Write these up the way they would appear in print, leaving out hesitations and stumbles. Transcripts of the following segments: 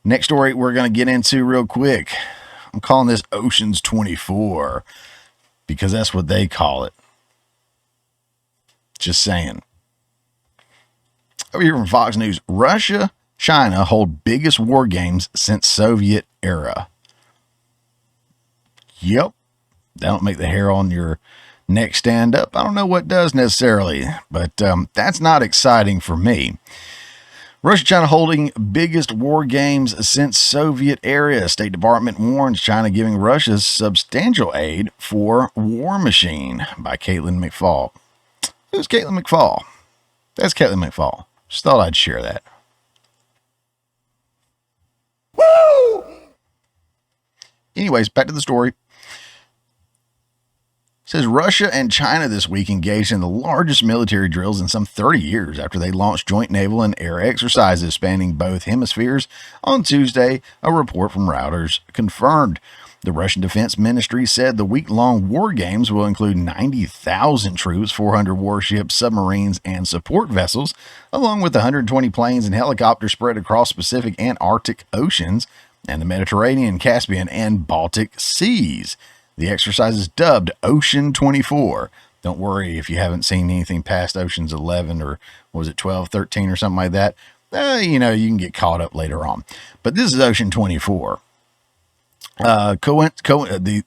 Next story we're going to get into real quick. I'm calling this Oceans 24 because that's what they call it. Just saying. Over here from Fox News, Russia, China hold biggest war games since Soviet era. Yep. That don't make the hair on your neck stand up. I don't know what does necessarily, but that's not exciting for me. Russia, China holding biggest war games since Soviet era. State Department warns China giving Russia substantial aid for War Machine by Caitlin McFall. Who's Caitlin McFall? That's Caitlin McFall. Just thought I'd share that. Woo! Anyways, back to the story. It says Russia and China this week engaged in the largest military drills in some 30 years after they launched joint naval and air exercises spanning both hemispheres on Tuesday, a report from Reuters confirmed. The Russian Defense Ministry said the week-long war games will include 90,000 troops, 400 warships, submarines, and support vessels, along with 120 planes and helicopters spread across Pacific and Arctic oceans and the Mediterranean, Caspian, and Baltic seas. The exercise is dubbed Ocean 24. Don't worry if you haven't seen anything past Oceans 11 or was it 12, 13 or something like that. You can get caught up later on. But this is Ocean 24. The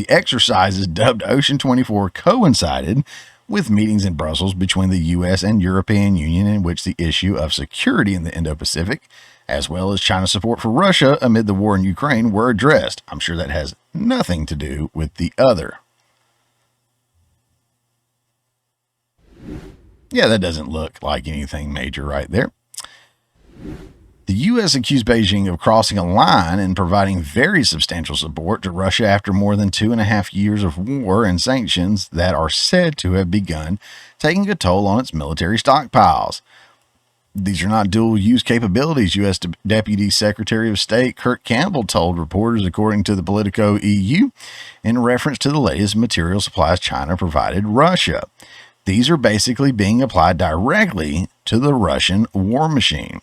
exercises dubbed Ocean 24 coincided with meetings in Brussels between the U.S. and European Union in which the issue of security in the Indo-Pacific, as well as China's support for Russia amid the war in Ukraine, were addressed. I'm sure that has nothing to do with the other. Yeah, that doesn't look like anything major right there. The U.S. accused Beijing of crossing a line and providing very substantial support to Russia after more than 2.5 years of war and sanctions that are said to have begun taking a toll on its military stockpiles. These are not dual-use capabilities, U.S. Deputy Secretary of State Kurt Campbell told reporters, according to the Politico EU, in reference to the latest material supplies China provided Russia. These are basically being applied directly to the Russian war machine.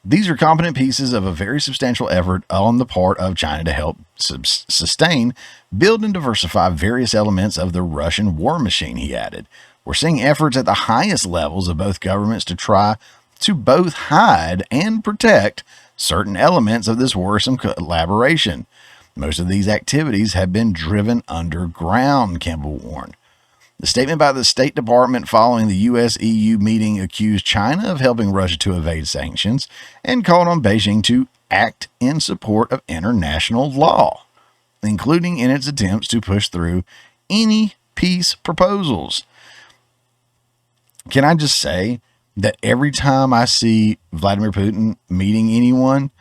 These are competent pieces of a very substantial effort on the part of China to help sustain, build, and diversify various elements of the Russian war machine, he added. We're seeing efforts at the highest levels of both governments to try to both hide and protect certain elements of this worrisome collaboration. Most of these activities have been driven underground, Campbell warned. The statement by the State Department following the U.S.-EU meeting accused China of helping Russia to evade sanctions and called on Beijing to act in support of international law, including in its attempts to push through any peace proposals. Can I just say that every time I see Vladimir Putin meeting anyone,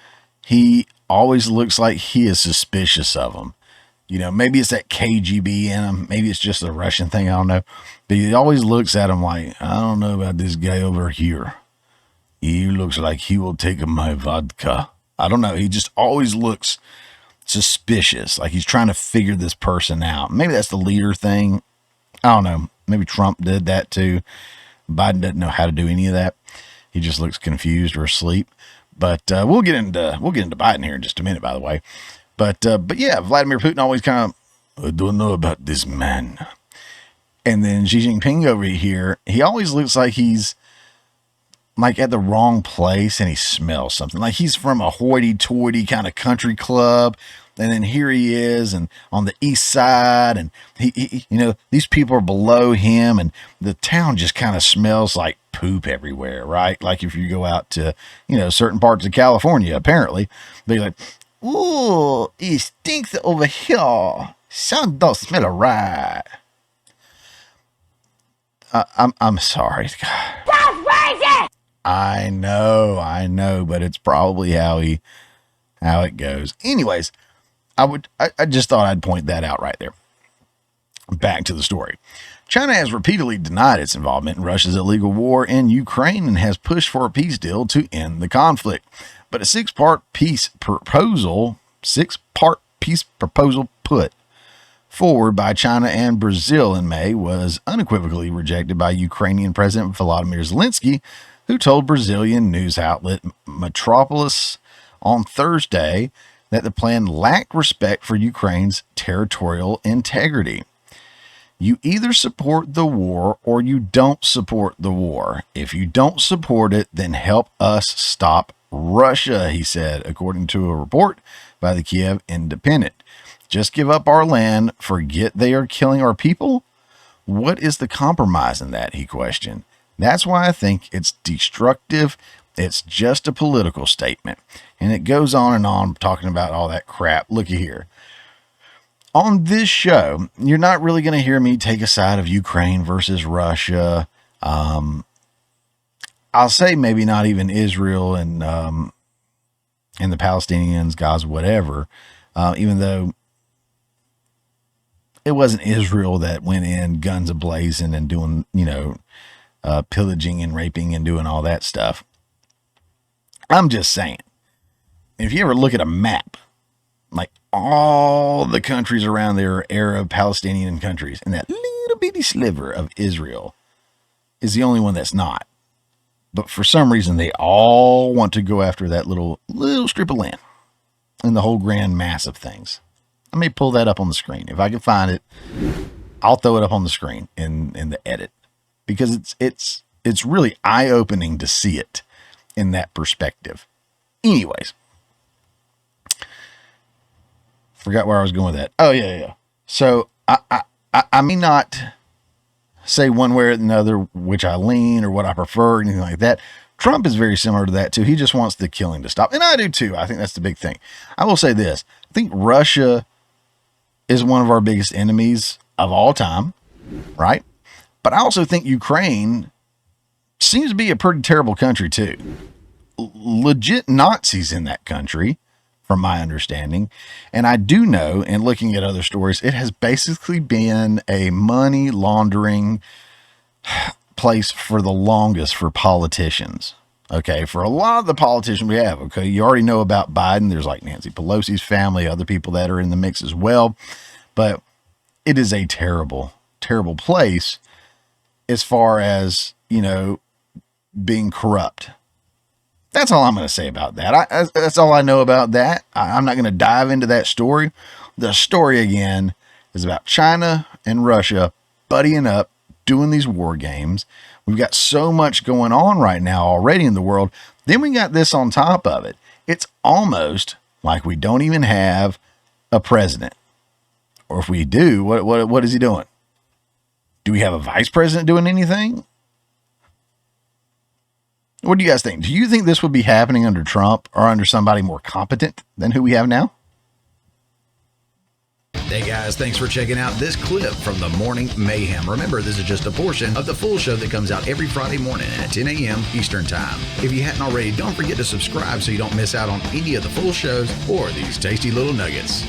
he always looks like he is suspicious of them. Maybe it's that KGB in him. Maybe it's just a Russian thing. I don't know. But he always looks at him like, I don't know about this guy over here. He looks like he will take my vodka. I don't know. He just always looks suspicious, like he's trying to figure this person out. Maybe that's the leader thing. I don't know. Maybe Trump did that too. Biden doesn't know how to do any of that. He just looks confused or asleep. But we'll get into Biden here in just a minute, by the way. But yeah, Vladimir Putin always kind of, I don't know about this man. And then Xi Jinping over here, he always looks like he's like at the wrong place and he smells something. Like he's from a hoity-toity kind of country club. And then here he is and on the east side and he these people are below him and the town just kind of smells like poop everywhere, right? Like if you go out to, certain parts of California, apparently, they're like, ooh, it stinks over here. Something don't smell right. I'm sorry. That's racist! I know, but it's probably how it goes. Anyways, I just thought I'd point that out right there. Back to the story. China has repeatedly denied its involvement in Russia's illegal war in Ukraine and has pushed for a peace deal to end the conflict. But a six-part peace proposal put forward by China and Brazil in May was unequivocally rejected by Ukrainian President Volodymyr Zelensky, who told Brazilian news outlet Metropolis on Thursday that the plan lacked respect for Ukraine's territorial integrity. You either support the war or you don't support the war. If you don't support it, then help us stop Russia, he said, according to a report by the Kiev Independent. Just give up our land, forget they are killing our people? What is the compromise in that, he questioned. That's why I think it's destructive. It's just a political statement. And it goes on and on talking about all that crap. Looky here. On this show, you're not really going to hear me take a side of Ukraine versus Russia. I'll say maybe not even Israel and the Palestinians, Gaza, whatever, even though it wasn't Israel that went in guns a-blazing and doing, pillaging and raping and doing all that stuff. I'm just saying, if you ever look at a map, like all the countries around there are Arab, Palestinian countries, and that little bitty sliver of Israel is the only one that's not. But for some reason, they all want to go after that little strip of land and the whole grand mass of things. I may pull that up on the screen. If I can find it, I'll throw it up on the screen in the edit, because it's really eye-opening to see it in that perspective. Anyways, forgot where I was going with that. Oh yeah. So I may not say one way or another which I lean or what I prefer, or anything like that. Trump is very similar to that too. He just wants the killing to stop, and I do too. I think that's the big thing. I will say this: I think Russia is one of our biggest enemies of all time, right? But I also think Ukraine seems to be a pretty terrible country too. Legit Nazis in that country, from my understanding. And I do know, and looking at other stories, it has basically been a money laundering place for the longest for politicians. Okay, for a lot of the politicians we have, okay, you already know about Biden. There's like Nancy Pelosi's family, other people that are in the mix as well. But it is a terrible, terrible place as far as, being corrupt. That's all I'm going to say about that. That's all I know about that. I'm not going to dive into that story. The story, again, is about China and Russia buddying up, doing these war games. We've got so much going on right now already in the world. Then we got this on top of it. It's almost like we don't even have a president. Or if we do, what is he doing? Do we have a vice president doing anything? What do you guys think? Do you think this would be happening under Trump or under somebody more competent than who we have now? Hey guys, thanks for checking out this clip from the Morning Mayhem. Remember, this is just a portion of the full show that comes out every Friday morning at 10 a.m. Eastern Time. If you hadn't already, don't forget to subscribe so you don't miss out on any of the full shows or these tasty little nuggets.